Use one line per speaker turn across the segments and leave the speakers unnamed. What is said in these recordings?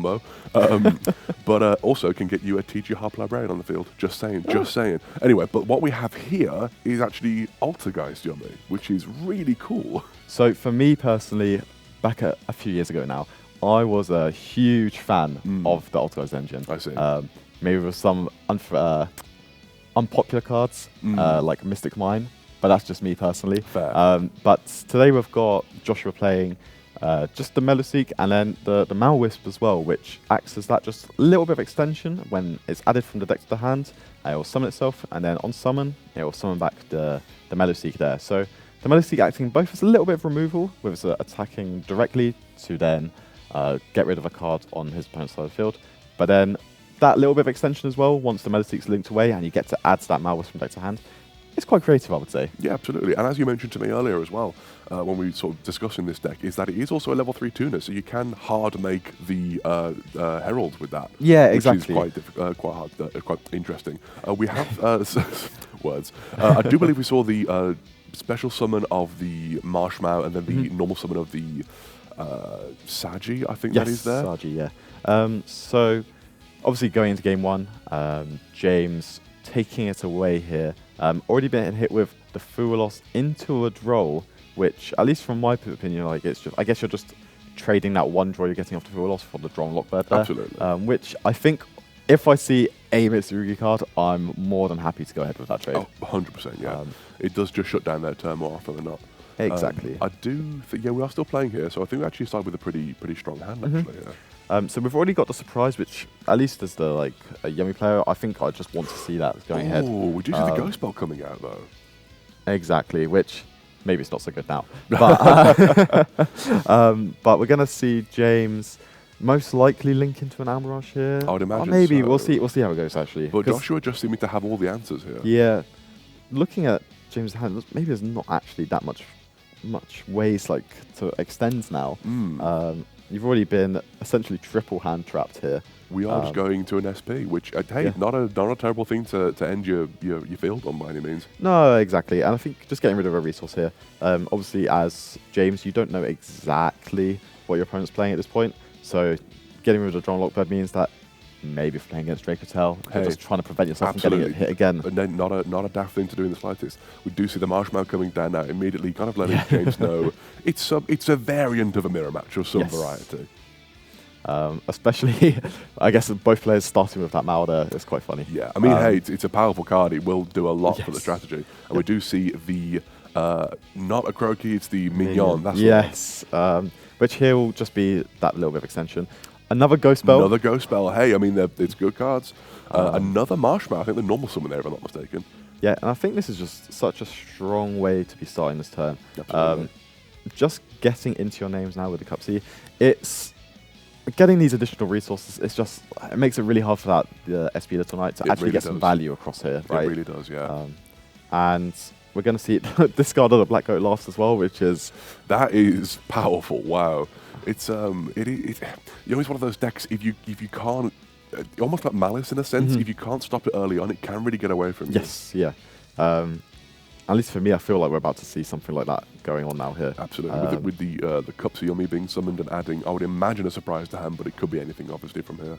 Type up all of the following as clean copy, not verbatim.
combo. But also can get you a TG Harp Librarian on the field. Just saying, just saying. Anyway, but what we have here is actually Altergeist Yummy, which is really cool.
So for me personally, back a few years ago now, I was a huge fan of the Altergeist engine.
I see.
Maybe with some unpopular cards, like Mystic Mine, but that's just me personally.
Fair.
But today we've got Joshua playing just the Meloseek and then the Malwisp as well, which acts as that just a little bit of extension. When it's added from the deck to the hand, it will summon itself, and then on summon, it will summon back the Meloseek there. So the Meloseek acting both as a little bit of removal, with its attacking directly to then get rid of a card on his opponent's side of the field, but then that little bit of extension as well, once the Meloseek's linked away and you get to add that Malwisp from deck to hand. It's quite creative, I would say.
Yeah, absolutely. And as you mentioned to me earlier as well, when we sort of discussing this deck, is that it is also a level 3 tuner, so you can hard make the Herald with that.
Yeah, exactly.
Which is quite hard, quite interesting. We have words. I do believe we saw the special summon of the Marshmallow and then the normal summon of the Saji, I think that is there.
Yes, Saji, yeah. So obviously going into game one, James taking it away here. Already been hit with the Fuelos into a draw, which, at least from my opinion, like it's just, I guess you're just trading that one draw you're getting off the Fuelos for the draw and Lockbird there.
Absolutely.
Which I think, if I see a Mitsurugi card, I'm more than happy to go ahead with that trade.
Oh, 100%, yeah. It does just shut down their turn more often than not.
Exactly.
I do think, yeah, we are still playing here, so I think we actually started with a pretty strong hand, actually. Yeah.
So we've already got the surprise, which, at least as the a Yummy player, I think I just want to see that going ahead.
Oh, we do see the Ghost Spell coming out, though.
Exactly, which maybe it's not so good now. But, but we're going to see James most likely link into an Almirage here.
I would imagine
maybe,
so.
we'll see how it goes, actually.
But Joshua just seemed to have all the answers here.
Yeah. Looking at James' hand, maybe there's not actually that much ways to extend now. You've already been essentially triple hand trapped here.
We are just going to an SP, which, hey, not a terrible thing to end your field on by any means.
No, exactly. And I think just getting rid of a resource here. Obviously, as James, you don't know exactly what your opponent's playing at this point. So getting rid of the Drawn Lockbird means that maybe if playing against Dracotel, you're just trying to prevent yourself from getting hit again.
And then not a daft thing to do in the slightest. We do see the Marshmallow coming down now, immediately kind of letting James know it's a variant of a mirror match of some variety.
Especially, I guess both players starting with that Mal there, it's quite funny.
Yeah, I mean, hey, it's a powerful card. It will do a lot for the strategy. And we do see the, not a Croaky, it's the Mignon. That's
which here will just be that little bit of extension. Another Ghost Spell.
Another Ghost Spell. Hey, I mean, it's good cards. Another Marshmallow. I think the normal summon there, if I'm not mistaken.
Yeah, and I think this is just such a strong way to be starting this turn. Just getting into your names now with the Cup C, it's getting these additional resources. It makes it really hard for the SP Little Knight to actually get some value across here, right?
It really does, yeah.
And we're going to see it discard of the Black Goat last as well, which is...
That is powerful, wow. It's it's one of those decks, if you can't, almost like Malice in a sense, if you can't stop it early on, it can really get away from you.
Yes, yeah. At least for me, I feel like we're about to see something like that going on now here.
Absolutely. With the Cups of Yummy being summoned and adding, I would imagine a surprise to hand, but it could be anything, obviously, from here.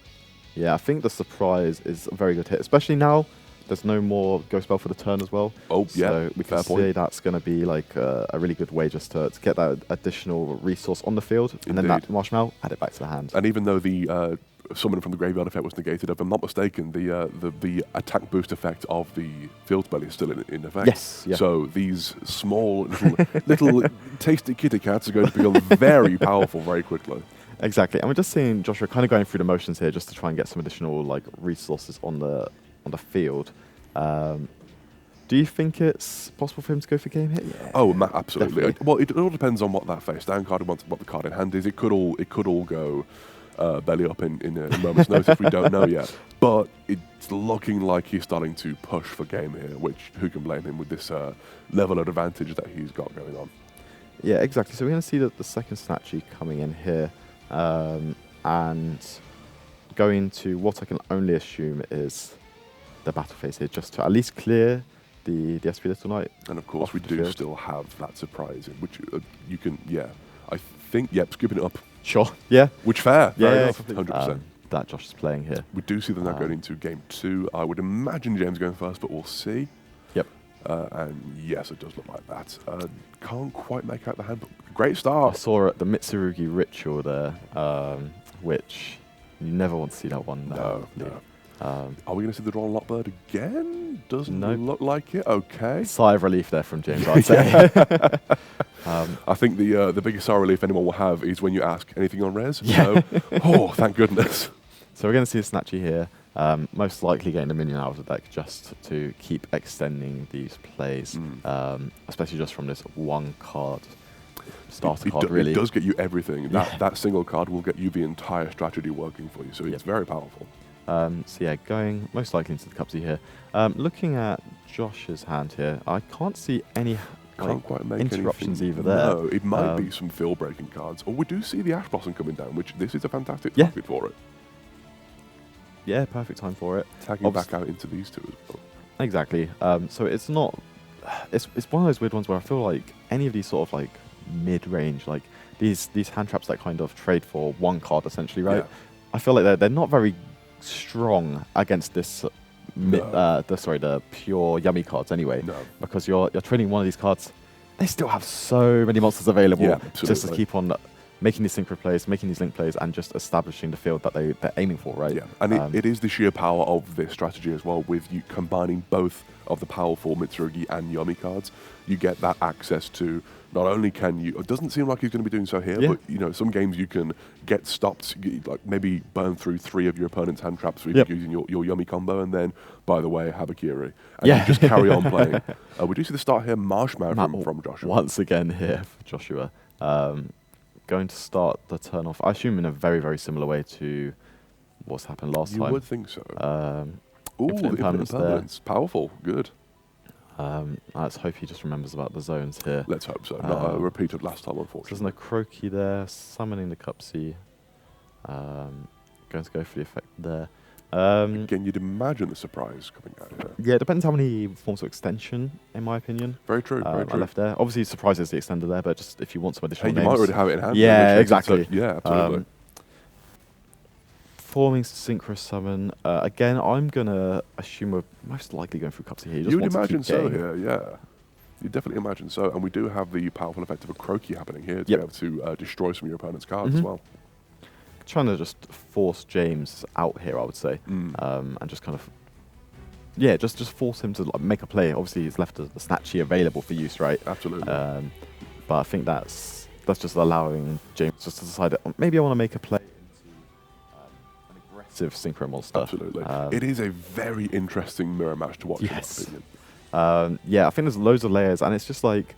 Yeah, I think the surprise is a very good hit, especially now. There's no more Ghost Spell for the turn as well.
Oh, yeah.
So we can see that's going to be a really good way just to get that additional resource on the field. Indeed. And then that Marshmallow, add it back to the hand.
And even though the summon from the graveyard effect was negated, if I'm not mistaken, the attack boost effect of the field spell is still in effect.
Yes. Yeah.
So these small little tasty kitty cats are going to become very powerful very quickly.
Exactly. And we're just seeing Joshua kind of going through the motions here just to try and get some additional resources on the field. Do you think it's possible for him to go for game hit? Yeah,
oh, absolutely. Definitely. Well, it all depends on what that face down card wants, what the card in hand is. It could all go belly up in a moment's notice. We don't know yet, but it's looking like he's starting to push for game here. Which who can blame him with this level of advantage that he's got going on?
Yeah, exactly. So we're going to see that the second Snatchy coming in here, and going to what I can only assume is the battle phase here, just to at least clear the SP Little Knight.
And of course we do still have that surprise, which you can, I think, skipping it up
Sure. Yeah.
Which fair.
Yeah.
Fair enough.
Completely.
100%.
That Josh is playing here.
We do see them now going into game 2. I would imagine James going first, but we'll see.
Yep.
And yes, it does look like that. Can't quite make out the hand, but great
I
start.
saw the Mitsurugi ritual there, which you never want to see that one.
No. Are we going to see the drawn Lockbird again? Doesn't look like it. Okay.
Sigh of relief there from James, I'd say.
I think the biggest sigh of relief anyone will have is when you ask anything on res.
Yeah.
No. Oh, thank goodness.
So we're going to see a Snatchy here, most likely getting the minion out of the deck just to keep extending these plays, especially just from this one card, starter card, really.
It does get you everything. That single card will get you the entire strategy working for you, so it's very powerful.
So yeah, going most likely into the Cupsy here. Looking at Josh's hand here, I can't see any
Can't quite make
interruptions
anything.
either there.
No, it might be some field-breaking cards. Or we do see the Ash Blossom coming down, which this is a fantastic target for it.
Yeah, perfect time for it.
Tagging back out into these two as well.
Exactly. So it's not... It's one of those weird ones where I feel like any of these sort of like mid-range, like these hand traps that kind of trade for one card essentially, right?
Yeah.
I feel like they're not very strong against this... the pure yummy cards anyway.
No.
Because you're trading one of these cards, they still have so many monsters available just to keep on making these synchro plays, making these link plays, and just establishing the field that they're aiming for, right?
Yeah, and it is the sheer power of this strategy as well, with you combining both of the powerful Mitsurugi and Yami cards. You get that access to, not only can you, it doesn't seem like he's going to be doing so here, but you know, some games you can get stopped, like maybe burn through 3 of your opponent's hand traps using your Yami combo, and then, by the way, Habakiri. And you just carry on playing. We do see the start here, Marshmallow from Joshua.
Once again here for Joshua. Going to start the turn off, I assume in a very, very similar way to what's happened last time.
You would think so.
Ooh, the
Infinite Impermanence. Powerful. Good.
Let's hope he just remembers about the zones here.
Let's hope so. Not a repeat of last time, unfortunately.
There's no Croaky there, summoning the Cupsy. Going to go for the effect there.
Again, you'd imagine the surprise coming out here.
Yeah, it depends how many forms of extension, in my opinion.
Very true, very true.
I left there. Obviously, surprise is the extender there, but just if you want some additional names.
You might already have it in hand.
Yeah, exactly.
Yeah, absolutely.
Forming Synchro Summon. Again, I'm going to assume we're most likely going through Cupsy here.
You would imagine so here, yeah. You definitely imagine so. And we do have the powerful effect of a Croaky happening here to be able to destroy some of your opponent's cards as well.
Trying to just force James out here, I would say, and just kind of, just force him to like, make a play. Obviously, he's left the Snatchy available for use, right?
Absolutely.
But I think that's just allowing James just to decide that maybe I want to make a play into an aggressive synchro monster.
Absolutely. It is a very interesting mirror match to watch, in my opinion.
I think there's loads of layers, and it's just like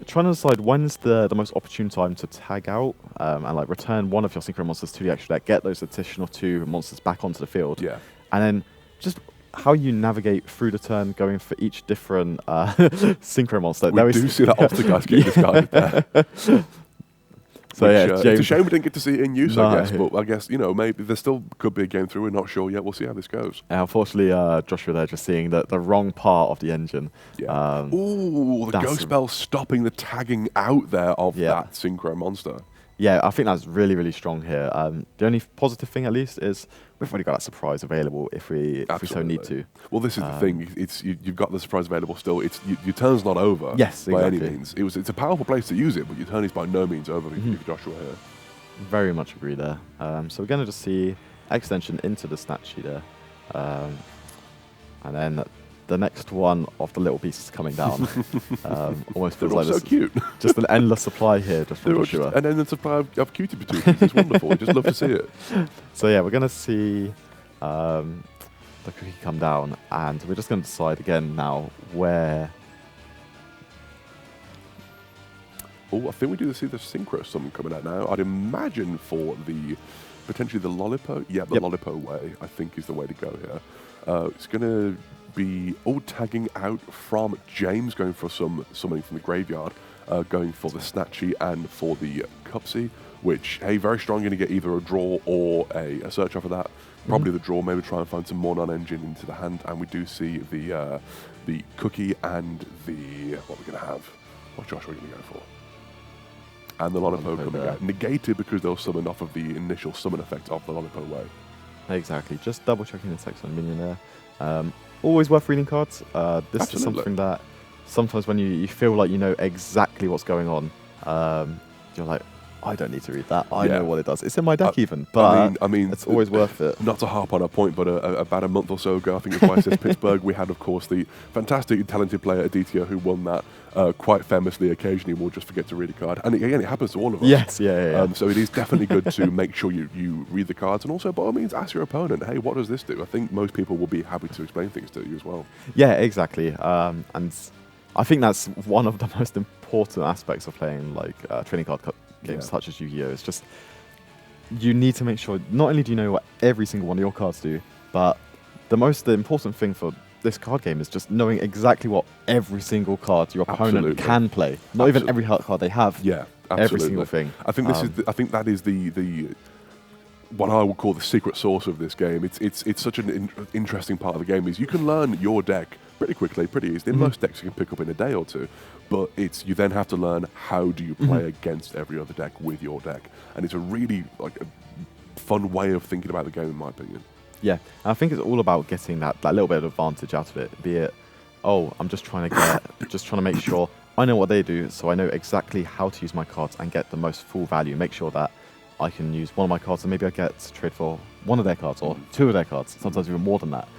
trying to decide when's the most opportune time to tag out and like return one of your synchro monsters to the extra deck, get those additional 2 monsters back onto the field, and then just how you navigate through the turn, going for each different synchro monster.
We do see that Altergeist get discarded there.
So
James,
it's
a shame we didn't get to see it in use, I guess. But I guess, you know, maybe there still could be a game through. We're not sure yet. We'll see how this goes.
Unfortunately, Joshua there just seeing the wrong part of the engine.
Yeah. Ooh, the Ghost Spell stopping the tagging out there of that synchro monster.
Yeah, I think that's really, really strong here. The only positive thing, at least, is we've already got that surprise available if we so need to.
Well, this is the thing. It's you've got the surprise available still. It's your turn's not over.
Yes,
by
exactly.
any means. It's a powerful place to use it, but your turn is by no means over for Joshua here.
Very much agree there. So we're going to just see extension into the Snatchy there, and then the next one of the little pieces coming down. Almost feels like
so cute.
Just an endless supply here just from Joshua.
An endless supply of cutie patooties. It's wonderful. We just love to see it.
So yeah, we're going to see the cookie come down, and we're just going to decide again now where...
Oh, I think we do see the Synchro Summon coming out now. I'd imagine for potentially the Lollipo. Yeah, the Lollipo way, I think, is the way to go here. It's going to be tagging out from James, going for some summoning from the graveyard, going for the Snatchy and for the Cupsy, which, hey, very strong, going to get either a draw or a search off of that. Probably the draw, maybe try and find some more non-engine into the hand, and we do see the cookie and the, what we're going to have. What Josh are we going to go for? And the Lonipo
Lonipo
coming
there.
out. Negated because they'll summon off of the initial summon effect of the Lonipo way.
Exactly. Just double checking the text on minion there. Always worth reading cards. This
Absolutely.
is something that sometimes when you feel like you know exactly what's going on, you're like, I don't need to read that. I know what it does. It's in my deck even, but
I mean,
it's always worth it.
Not to harp on a point, but about a month or so ago, I think it was YSS Pittsburgh, we had, of course, the fantastic and talented player Aditya who won that quite famously. Occasionally, we'll just forget to read a card. And again, it happens to all of us.
Yes, yeah.
So it is definitely good to make sure you read the cards, and also, by all means, ask your opponent, hey, what does this do? I think most people will be happy to explain things to you as well.
Yeah, exactly. And I think that's one of the most important aspects of playing like trading card games such as Yu-Gi-Oh! It's just you need to make sure not only do you know what every single one of your cards do, but the important thing for this card game is just knowing exactly what every single card your opponent can play. Not even every card they have.
Yeah, absolutely.
Every single thing.
I think I think that is the what I would call the secret sauce of this game. It's such an interesting part of the game is you can learn your deck pretty quickly, pretty easily. Most decks you can pick up in a day or two, but you then have to learn how do you play against every other deck with your deck, and it's a really like a fun way of thinking about the game, in my opinion.
Yeah, and I think it's all about getting that little bit of advantage out of it. Be it, I'm just trying to make sure I know what they do, so I know exactly how to use my cards and get the most full value. Make sure that I can use one of my cards and maybe I get to trade for one of their cards or two of their cards, sometimes even more than that.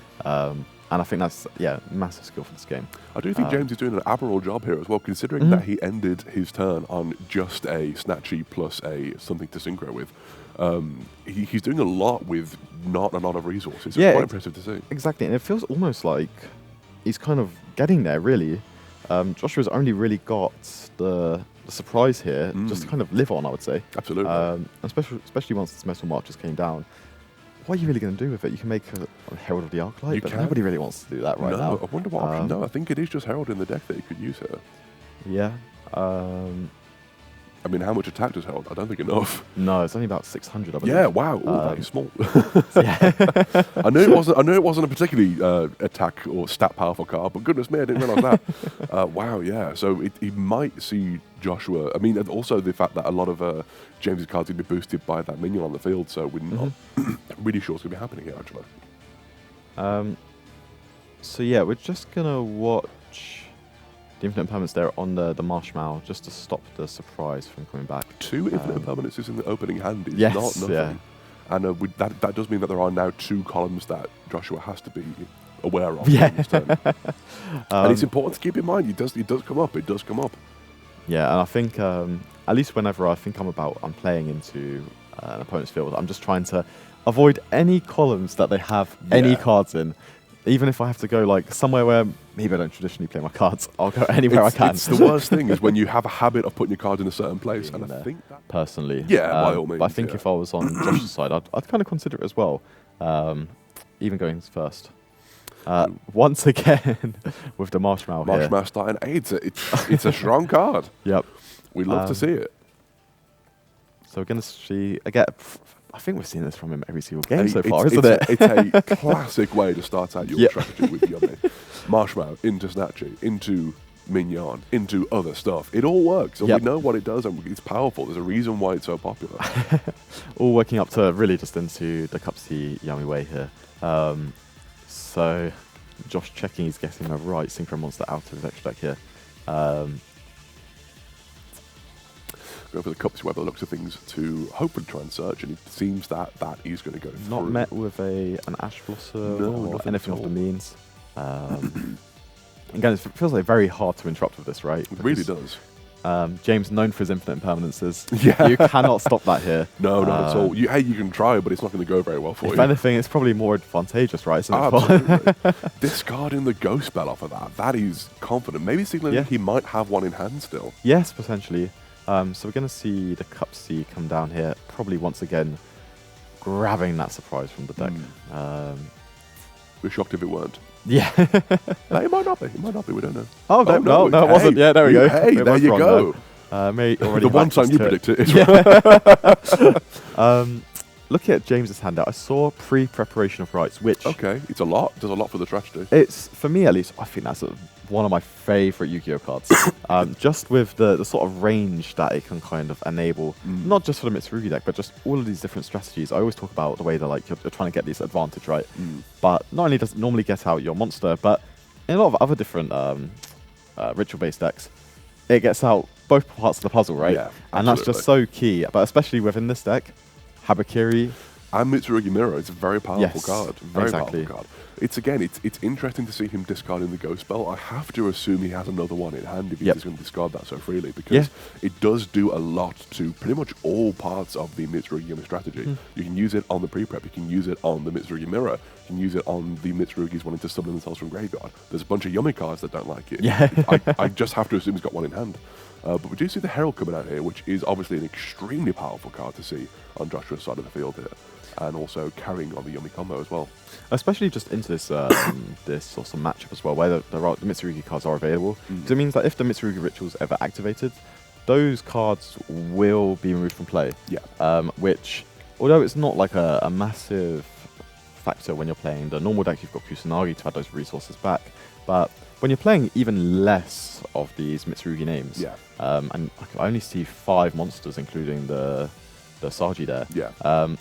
And I think that's, massive skill for this game. I
do think James is doing an admirable job here as well, considering that he ended his turn on just a Snatchy plus a something to synchro with. He's doing a lot with not a lot of resources. It's quite impressive to see.
Exactly, and it feels almost like he's kind of getting there, really. Joshua's only really got the surprise here, just to kind of live on, I would say.
Absolutely.
Especially once this Metal Marches came down. What are you really going to do with it? You can make a Herald of the Arclight, but nobody really wants to do that right now.
I wonder what option. No, I think it is just Herald in the deck that you could use here.
Yeah.
I mean, how much attack does Herald? I don't think enough.
No, it's only about 600, I believe.
Yeah, wow. That is small. I knew it wasn't a particularly attack or stat powerful card, but goodness me, I didn't realise that. Wow, yeah. So he might see Joshua. I mean, also the fact that a lot of James's cards will be boosted by that minion on the field, so we're not really sure what's going to be happening here, actually.
So yeah, we're just going to watch the infinite impermanence there on the Marshmallow just to stop the surprise from coming back.
2 infinite impermanences in the opening hand is not nothing. Yeah. And that does mean that there are now 2 columns that Joshua has to be aware of.
Yeah.
And it's important to keep in mind, it does come up. It does come up.
Yeah, and I think at least whenever I'm playing into an opponent's field, I'm just trying to avoid any columns that they have any cards in. Even if I have to go like somewhere where maybe I don't traditionally play my cards, I'll go anywhere I can.
It's the worst thing is when you have a habit of putting your cards in a certain place. And I think that
personally,
by all means.
But I think if I was on Josh's side, I'd kind of consider it as well. Even going first. Once again, with the Marshmallow here.
Marshmallow starting 8. It's a strong card.
Yep.
We'd love to see it.
So we're going to see again. I think we've seen this from him every single game so far, isn't it?
It's a classic way to start out your strategy with Yummy. Marshmallow into Snatchy, into Mignon, into other stuff. It all works, and we know what it does, and it's powerful. There's a reason why it's so popular.
All working up to really just into the Cup C Yummy way here. So Josh checking he's getting the right Synchro Monster out of his extra deck here.
Go for the Cups where the looks of things to hopefully try and search, and it seems that is going to go through.
Not met with an Ash Blossom or anything of the means. Again, it feels like very hard to interrupt with this, right?
It really does.
James, known for his infinite impermanences.
Yeah.
You cannot stop that here.
No, not at all. You can try, but it's not going to go very well for you.
If anything, it's probably more advantageous, right?
Absolutely. Discarding the Ghost Spell off of that is confident. Maybe signaling he might have one in hand still.
Yes, potentially. So we're going to see the Cup C come down here, probably once again grabbing that surprise from the deck.
We're shocked if it weren't.
Yeah.
No, it might not be. It might not be. We don't know.
Oh, no, it wasn't. Yeah, there we go.
Hey, there you go.
The
one time you predicted it.
Looking at James's handout, I saw pre-preparation of rights, which...
Okay, it's a lot. Does a lot for the tragedy.
It's, for me at least, I think that's one of my favorite Yu-Gi-Oh cards. Just with the sort of range that it can kind of enable, not just for the Mitsurugi deck, but just all of these different strategies. I always talk about the way that like you're trying to get this advantage, right? But not only does it normally get out your monster, but in a lot of other different ritual-based decks, it gets out both parts of the puzzle, right?
Yeah,
and that's just so key. But especially within this deck, Habakiri
and Mitsurugi Mirror, it's a very powerful card. Very
exactly.
powerful card. It's interesting to see him discarding the Ghost Spell. I have to assume he has another one in hand if he's just going to discard that so freely, because it does do a lot to pretty much all parts of the Mitsurugi Yumi strategy. You can use it on the pre-prep, you can use it on the Mitsurugi Mirror, you can use it on the Mitsurugis wanting to summon themselves from graveyard. There's a bunch of Yumi cards that don't like it. I just have to assume he's got one in hand. But we do see the Herald coming out here, which is obviously an extremely powerful card to see on Joshua's side of the field here, and also carrying on the Yumi combo as well.
Especially just into this this sort of matchup as well, where the Mitsurugi cards are available. So it means that if the Mitsurugi ritual's ever activated, those cards will be removed from play. Which, although it's not like a massive factor when you're playing the normal deck, you've got Kusanagi to add those resources back. But when you're playing even less of these Mitsurugi names, and I only see 5 monsters, including the Saji there.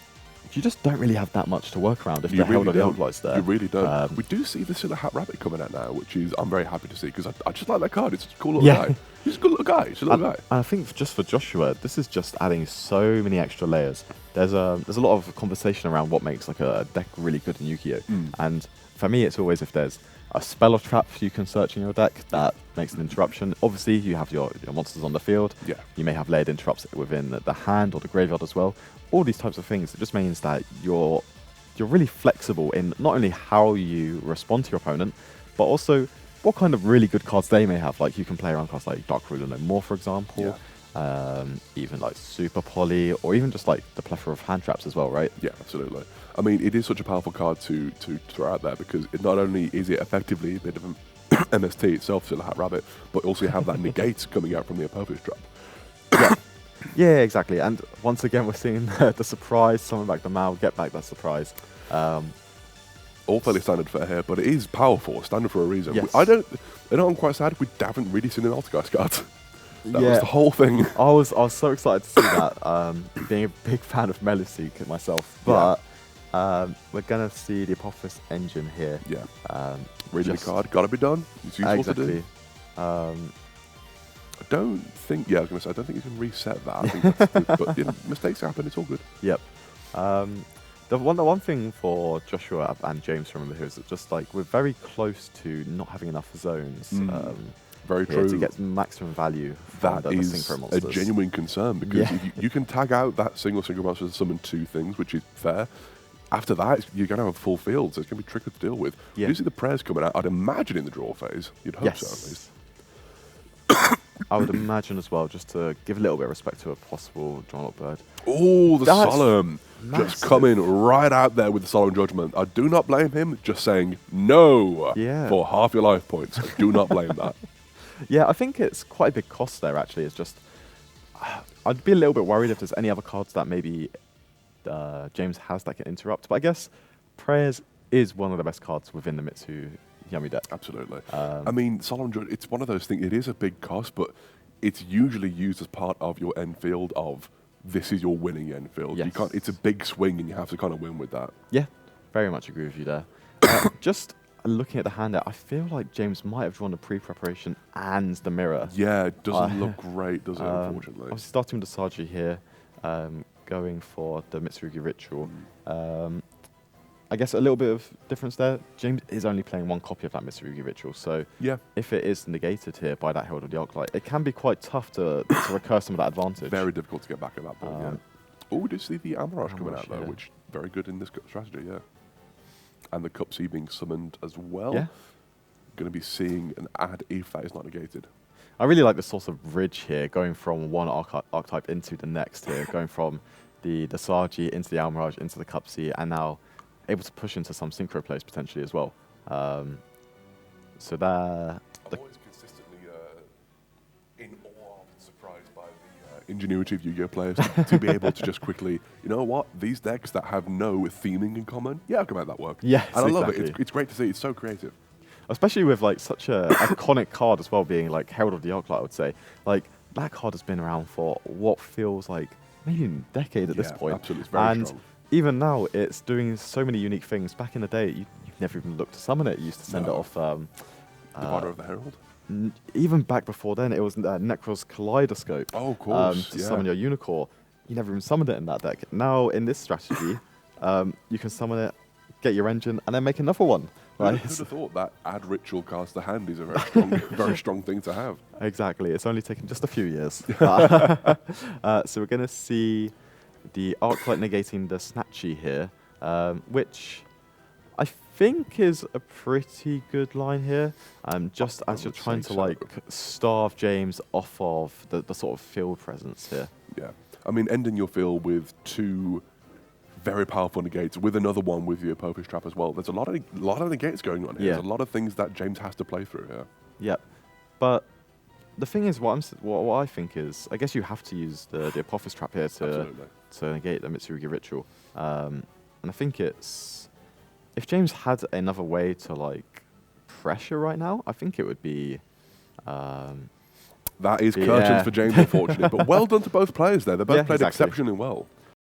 You just don't really have that much to work around if the Herald or the Altergeist there.
You really don't. We do see the Silver Hat Rabbit coming out now, which is I'm very happy to see, because I just like that card. It's a cool little guy. He's a good little guy. He's a little guy.
And I think just for Joshua, this is just adding so many extra layers. There's a lot of conversation around what makes like a deck really good in Yu-Gi-Oh! And for me, it's always if there's a spell or trap you can search in your deck that makes an interruption. Obviously, you have your monsters on the field. You may have layered interrupts within the hand or the graveyard as well. All these types of things. It just means that you're really flexible in not only how you respond to your opponent, but also what kind of really good cards they may have. Like you can play around cards like Dark Ruler No More, for example. Even like Super Poly, or even just like the plethora of hand traps as well, right? Yeah,
absolutely. I mean, it is such a powerful card to throw out there, because it not only is it effectively a bit of an MST itself, Silver Hat Rabbit, but also you have that negate coming out from the Apophis trap.
Yeah, exactly. And once again, we're seeing the surprise, summon back the Mao, get back that surprise.
All fairly standard fare here, but it is powerful, standard for a reason.
Yes.
I'm quite sad we haven't really seen an Altergeist card. That was the whole thing.
I was so excited to see that, being a big fan of Meluseek myself. But we're going to see the Apophis engine here.
Reading the card, gotta be done. It's useful to do. I don't think you can reset that. I think but mistakes happen, it's all good.
The one thing for Joshua and James to remember here is that just like we're very close to not having enough zones.
Very true.
To get maximum value from
that is a genuine concern, because if you can tag out that single monster to summon 2 things, which is fair. After that, you're going to have a full field, so it's going to be tricky to deal with. You see the prayers coming out, I'd imagine in the draw phase. You'd hope so, at least.
I would imagine as well, just to give a little bit of respect to a possible John Bird.
Oh, the Solemn. Just coming right out there with the Solemn Judgment. I do not blame him, just saying no for half your life points. I do not blame that.
I think it's quite a big cost there, actually. It's just, I'd be a little bit worried if there's any other cards that maybe James has that can interrupt. But I guess Prayers is one of the best cards within the Mitsu Yumi deck.
Absolutely. I mean, Solemn Judgment, it's one of those things, it is a big cost, but it's usually used as part of your end field of, this is your winning end field. You can't, it's a big swing and you have to kind of win with that.
Yeah, very much agree with you there. Just looking at the hand, I feel like James might have drawn the pre-preparation and the mirror.
Yeah, it doesn't look great, does it, unfortunately?
I was starting with the Saji here, going for the Mitsurugi ritual. I guess a little bit of difference there. James is only playing 1 copy of that Mitsurugi ritual, so if it is negated here by that Herald of the Arclight, it can be quite tough to recur some of that advantage.
Very difficult to get back at that point, Oh, we do see the Amaraj coming out, though, which very good in this strategy, And the Cup C being summoned as well. Going to be seeing an add if that is not negated.
I really like the source of bridge here, going from one archetype into the next here, going from the Saji into the Almirage into the Cup C, and now able to push into some synchro plays potentially as well. So that...
I'm always consistently in awe and surprised by the ingenuity of Yu-Gi-Oh players to be able to just quickly, you know what, these decks that have no theming in common, I can make that work.
Yes,
and I love it. It's great to see. It's so creative.
especially with like such a iconic card as well, being like Herald of the Arclight. I would say like that card has been around for what feels like maybe a decade at this point.
Absolutely, it's very
and
strong.
even now, it's doing so many unique things. Back in the day, you've never even looked to summon it. You used to send it off.
Divider of the Herald.
Even back before then, it was Necros Kaleidoscope.
Oh, of course.
To summon your Unicorn. You never even summoned it in that deck. Now, in this strategy, you can summon it, get your engine, and then make another one. Right?
Who'd have thought that add ritual cards to hand is a very strong, very strong thing to have?
Exactly. It's only taken just a few years. So we're going to see the Arclight negating the Snatchy here, which I think is a pretty good line here. Just as you're trying to like starve James off of the sort of field presence here.
Yeah. I mean, ending your field with 2 very powerful negates, with another one with the Apophis Trap as well. There's a lot of negates going on here.
Yeah.
There's a lot of things that James has to play through here.
Yep. But the thing is, what I think is, I guess you have to use the Apophis Trap here to negate the Mitsurugi Ritual. And I think it's, if James had another way to like pressure right now, I think it would be.
That is curtains for James, unfortunately. But well done to both players there. They both played exceptionally well.